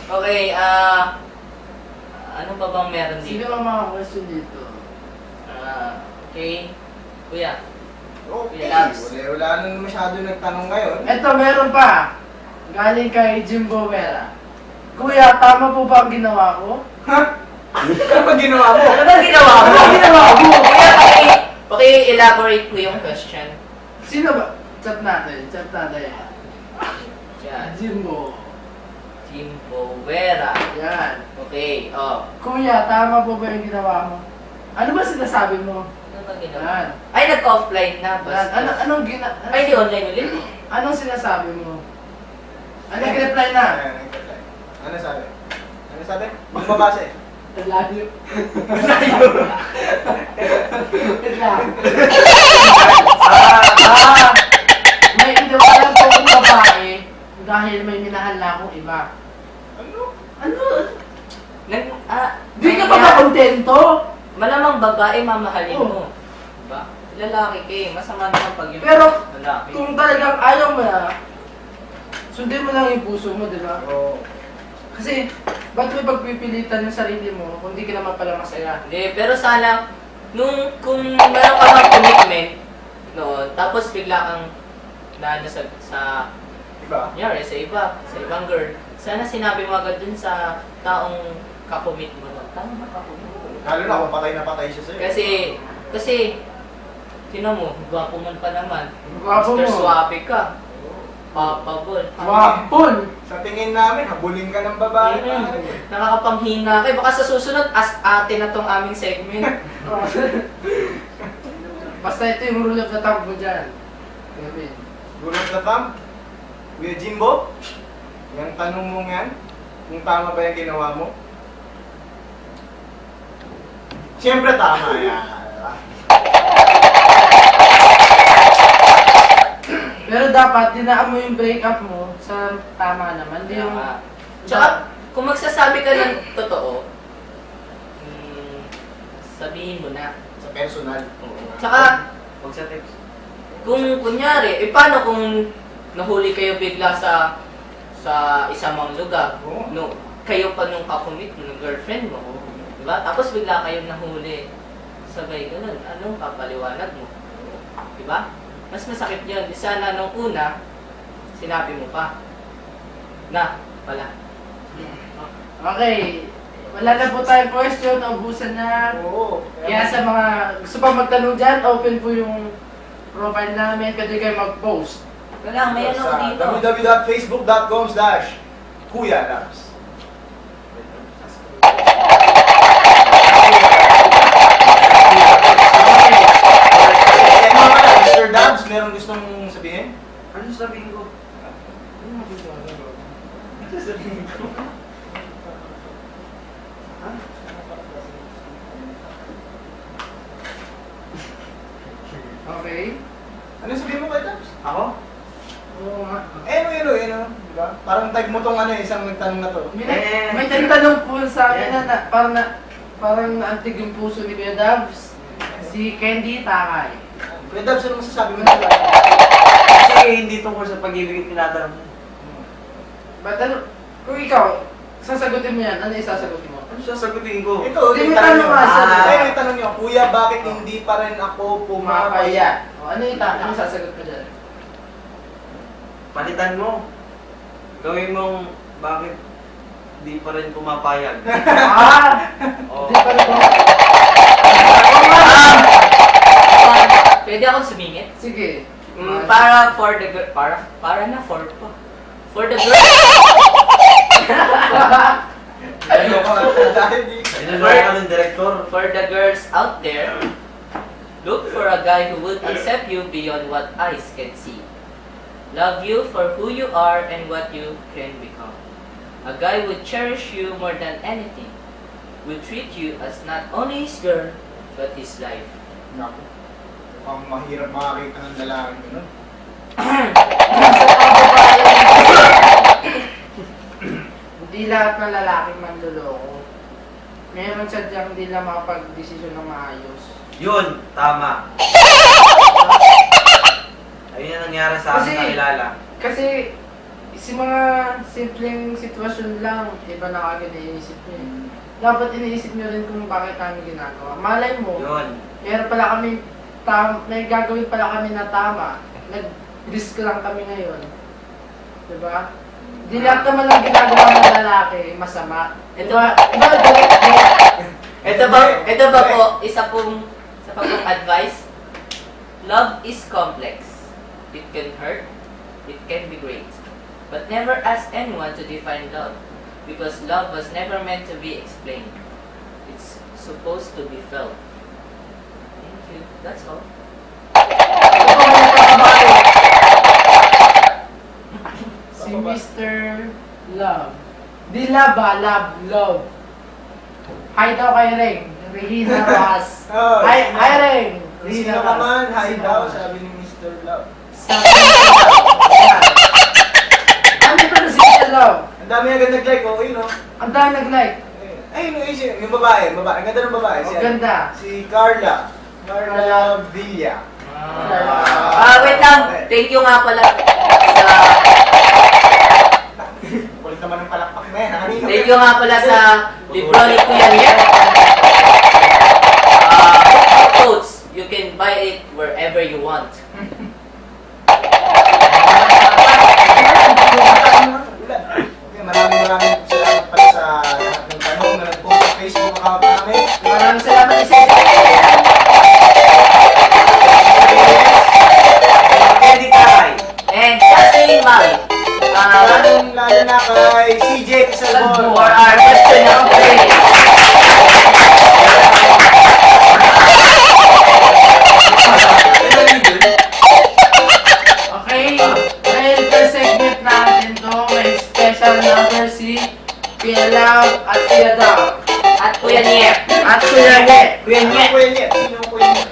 Okay, ano pa bang meron Sino dito? ang mga question dito? Okay. Kuya. Okay, Labs. wala nang masyado nagtanong ngayon. Eto, meron pa. Galing kay Jimbo Vera. Kuya, tama po ba ang ginawa ko? Ha? Ano ba ginawa mo? Ano ba ginawa mo? Ano ba ginawa mo? Kuya, paki-elaborate po yung question. Sino ba? Chat natin. Yan. Jimbo. Jimbo Vera. Yan. Okay, Kuya, tama po ba yung ginawa mo? Ano ba sinasabi mo? Ano ba ginawa? Yan. Ay, nag-offline na. Yan. Basta. Ay, di online ulit. Anong sinasabi mo? Ano reply na? Ano sabi? Ano sabi? Magmabase. Layo. May iniwanan po akong babae dahil may minahal na akong iba. Ano? Ano? Di ka kaya- ba ba kontento? Malamang babae mamahalin Oh. mo. Diba? Lalaki ka eh. Masama naman pag yung Pero lalaki. kung talagang ayaw mo na, sundin mo lang yung puso mo, di ba? Oo. Kasi, ba't may pagpipilitan yung sarili mo kung di ka naman pala masaya? Hindi, pero sana, kung meron ka ng commitment, noon, tapos bigla kang naano sa Diba? sa ibang girl, sana sinabi mo agad dun sa taong kakomit mo. Tama ba kakomit? Lalo na kung patay na patay siya sa'yo. Kasi, sino mo, gwapo man pa naman. Gwapo Mr. mo. Swabe ka. Papabol. Wapol! Sa tingin namin, habulin ka ng babae. Nakakapanghina kayo. Baka sa susunod, as ate na tong aming segment. Basta ito yung rule of the thumb mo dyan. Kevin. Gulong na tam. Kuya Jimbo, yung tanong mo nga, kung tama ba yung ginawa mo? Siyempre tama yan. Diba? Pero dapat, dinaan mo yung breakup mo sa tama naman. Di yung... Tsaka, kung magsasabi ka ng totoo, sabihin mo na. Sa personal. Tsaka, Huwag sa text. kung kunyari, paano kung nahuli kayo bigla sa isang mga lugar? Oo. No, kayo pa nung kakumit mo, ng girlfriend mo. Diba? Tapos bigla kayong nahuli. Sabay ganun. Anong papaliwanag mo? Diba? Mas masakit yun. Sana nung una, sinabi mo pa. Na, pala. Okay. Wala na po tayong question. Ubusan na. Oo. Kaya sa mga gusto pa magtanong dyan, open po yung profile namin. Pwede kayo mag-post. Wala, may ano sa dito. www.facebook.com/Kuya Labs. Mr. Dabs, meron gustong sabihin? Ano sabihin ko? Ano sabihin ko? Okay. Ano sabihin mo kay Dabs? Ako? Oo nga. Diba? Parang type mo tong isang nagtanong na to. May nagtanong po sa amin na parang naantig yung puso ni Kuya Dabs. Si Candy Takay. Kuya Dabs, ano masasabi mo? Kasi hindi tungkol sa pag-ibig tinatanong mo. Ba't ano, kung ikaw, sasagutin mo yan, ano isasagot mo? Ano sasagutin ko? Ito, Hindi, yung may tanong tanong nga siya, niyo. diba? Ayun yung tanong niyo, Kuya, bakit hindi pa rin ako pumapaya? Pumapaya. O, ano sasagot mo dyan? Palitan mo. Gawin mong bakit di pa rin pumapayag. Oh. Hindi pa rin po. Pwede akong sumingit? Sige. Para for the girl, para na for po. For the girl, Ayoko nga, dahil di. Sinunod ka ng director. for the girls out there, look for a guy who would accept you beyond what eyes can see. Love you for who you are and what you can become. A guy would cherish you more than anything. Will treat you as not only his girl, but his life. Naku, mukhang mahirap makakita ng lalaki gano'n. Hindi lahat ng lalaki manloloko. Meron sadyang hindi lang makapag-desisyon ng maayos. Yun, tama. Ayun yung nangyari sa akin Kasi- nakilala. Kasi, mga simpleng sitwasyon lang, iba na agad iniisip niyo eh. Dapat iniisip niyo rin kung bakit namin ginagawa. Malay mo, Yun. meron pala kami, may gagawin pala kami na tama. Nag-risk lang kami ngayon. Diba? Di lahat naman ang ginagawa ng lalaki, masama. Ito Diba? Ito ba po, isa pa pong advice? Love is complex. It can hurt. It can be great. But never ask anyone to define love. Because love was never meant to be explained. It's supposed to be felt. Thank you. That's all. Si Mr. Love. Di love ba? Love. Hi daw kay Reng. Regina Rojas. Oh, Hi Reng. Sino ka man, hi daw, sabi ni Mr. Love. Sabi niya. Ano ba na si Mr. Love? Ang dami agad nag-like, oh, yun oh. Ang dami nag-like. Ay, yung babae, ang ganda ng babae. Ang ganda. Si Carla. Carla Villa. Wait lang. Thank you nga pala sa... Kulit naman ng palakpak na yan. Thank you nga pala sa libro ni Kuya Nier. Quotes. You can buy it wherever you want. Okay, maraming salamat pala sa lahat ng tanong na nag-post sa Facebook account namin. Maraming salamat sa Candy Takay. And Justin Mali. Lalo na kay CJ Casalbon. For our question of the day. Okay, dahil per segment natin to, may special number si Kuya Love at Kuya Dao. At Kuya Nier. At Kuya Ge. Kuya Sino Nier. Kuya Niet? Sino Kuya Niet?